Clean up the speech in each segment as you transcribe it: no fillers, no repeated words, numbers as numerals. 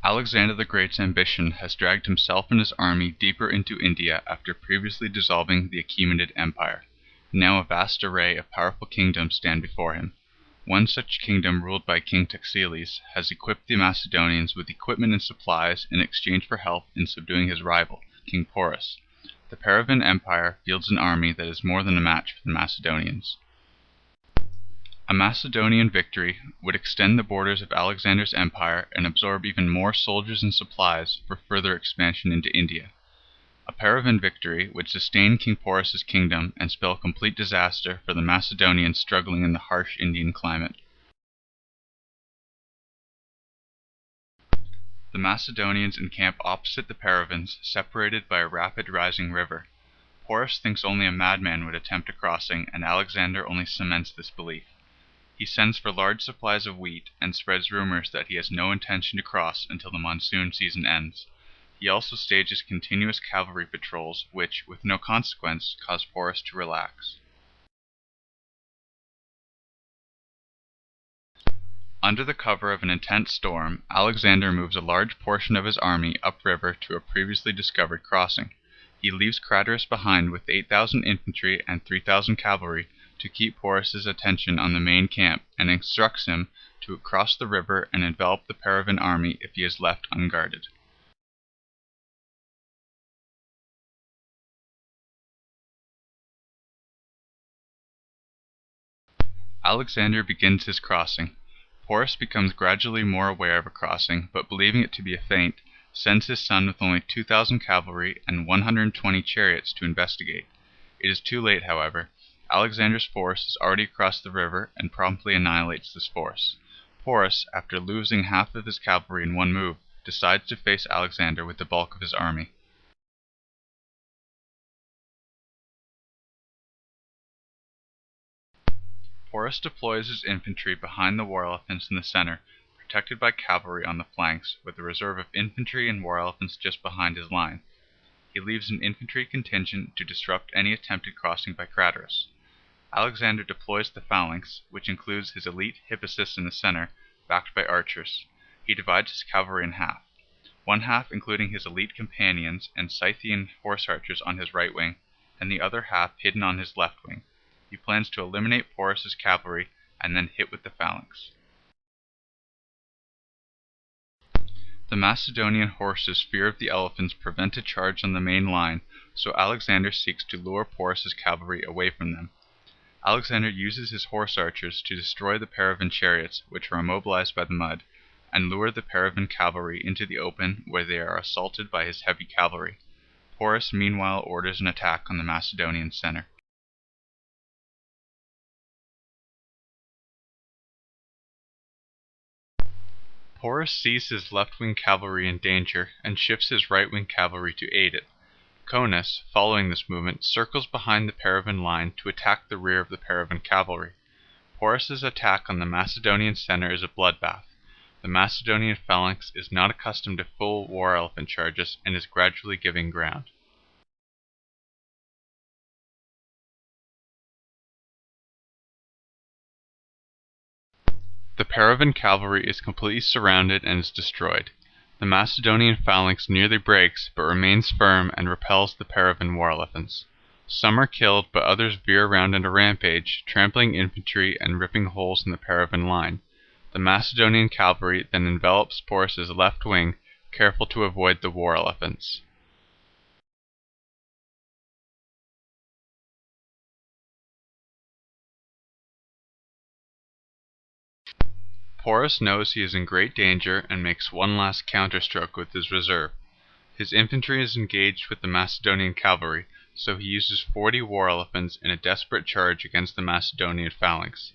Alexander the Great's ambition has dragged himself and his army deeper into India after previously dissolving the Achaemenid Empire. Now a vast array of powerful kingdoms stand before him. One such kingdom, ruled by King Taxiles, has equipped the Macedonians with equipment and supplies in exchange for help in subduing his rival, King Porus. The Pauravin Empire fields an army that is more than a match for the Macedonians. A Macedonian victory would extend the borders of Alexander's empire and absorb even more soldiers and supplies for further expansion into India. A Pauravin victory would sustain King Porus's kingdom and spell complete disaster for the Macedonians struggling in the harsh Indian climate. The Macedonians encamp opposite the Pauravans, separated by a rapid rising river. Porus thinks only a madman would attempt a crossing, and Alexander only cements this belief. He sends for large supplies of wheat and spreads rumors that he has no intention to cross until the monsoon season ends. He also stages continuous cavalry patrols, which, with no consequence, cause Porus to relax. Under the cover of an intense storm, Alexander moves a large portion of his army upriver to a previously discovered crossing. He leaves Craterus behind with 8,000 infantry and 3,000 cavalry to keep Porus's attention on the main camp, and instructs him to cross the river and envelop the Pauravin army if he is left unguarded. Alexander begins his crossing. Porus becomes gradually more aware of a crossing, but believing it to be a feint, sends his son with only 2,000 cavalry and 120 chariots to investigate. It is too late, however. Alexander's force has already crossed the river and promptly annihilates this force. Porus, after losing half of his cavalry in one move, decides to face Alexander with the bulk of his army. Porus deploys his infantry behind the war elephants in the center, protected by cavalry on the flanks, with a reserve of infantry and war elephants just behind his line. He leaves an infantry contingent to disrupt any attempted crossing by Craterus. Alexander deploys the phalanx, which includes his elite hippocysts in the center, backed by archers. He divides his cavalry in half. One half including his elite companions and Scythian horse archers on his right wing, and the other half hidden on his left wing. He plans to eliminate Porus's cavalry and then hit with the phalanx. The Macedonian horses' fear of the elephants prevent a charge on the main line, so Alexander seeks to lure Porus's cavalry away from them. Alexander uses his horse archers to destroy the Pauravin chariots, which are immobilized by the mud, and lure the Pauravin cavalry into the open, where they are assaulted by his heavy cavalry. Porus meanwhile orders an attack on the Macedonian center. Porus sees his left-wing cavalry in danger and shifts his right-wing cavalry to aid it. Conus, following this movement, circles behind the Pauravin line to attack the rear of the Pauravin cavalry. Porus's attack on the Macedonian center is a bloodbath. The Macedonian phalanx is not accustomed to full war elephant charges and is gradually giving ground. The Pauravin cavalry is completely surrounded and is destroyed. The Macedonian phalanx nearly breaks, but remains firm and repels the Pauravin war elephants. Some are killed, but others veer around in a rampage, trampling infantry and ripping holes in the Pauravin line. The Macedonian cavalry then envelops Porus's left wing, careful to avoid the war elephants. Porus knows he is in great danger and makes one last counterstroke with his reserve. His infantry is engaged with the Macedonian cavalry, so he uses 40 war elephants in a desperate charge against the Macedonian phalanx.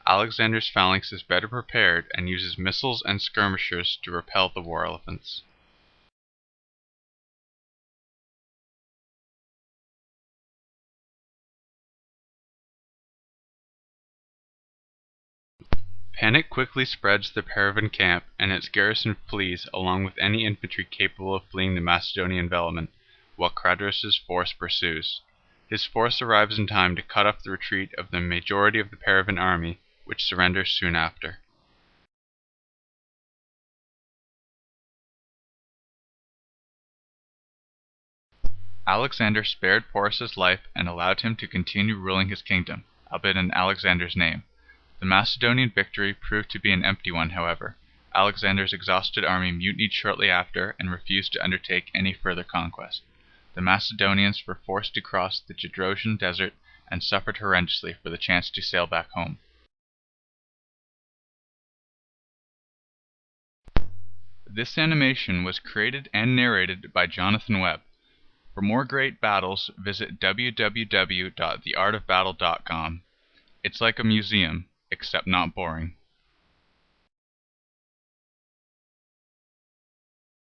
Alexander's phalanx is better prepared and uses missiles and skirmishers to repel the war elephants. Panic quickly spreads the Pauravin camp, and its garrison flees along with any infantry capable of fleeing the Macedonian envelopment, while Craterus's force pursues. His force arrives in time to cut off the retreat of the majority of the Pauravin army, which surrenders soon after. Alexander spared Porus's life and allowed him to continue ruling his kingdom, albeit in Alexander's name. The Macedonian victory proved to be an empty one, however. Alexander's exhausted army mutinied shortly after and refused to undertake any further conquest. The Macedonians were forced to cross the Gedrosian desert and suffered horrendously for the chance to sail back home. This animation was created and narrated by Jonathan Webb. For more great battles, visit www.theartofbattle.com. It's like a museum, except not boring.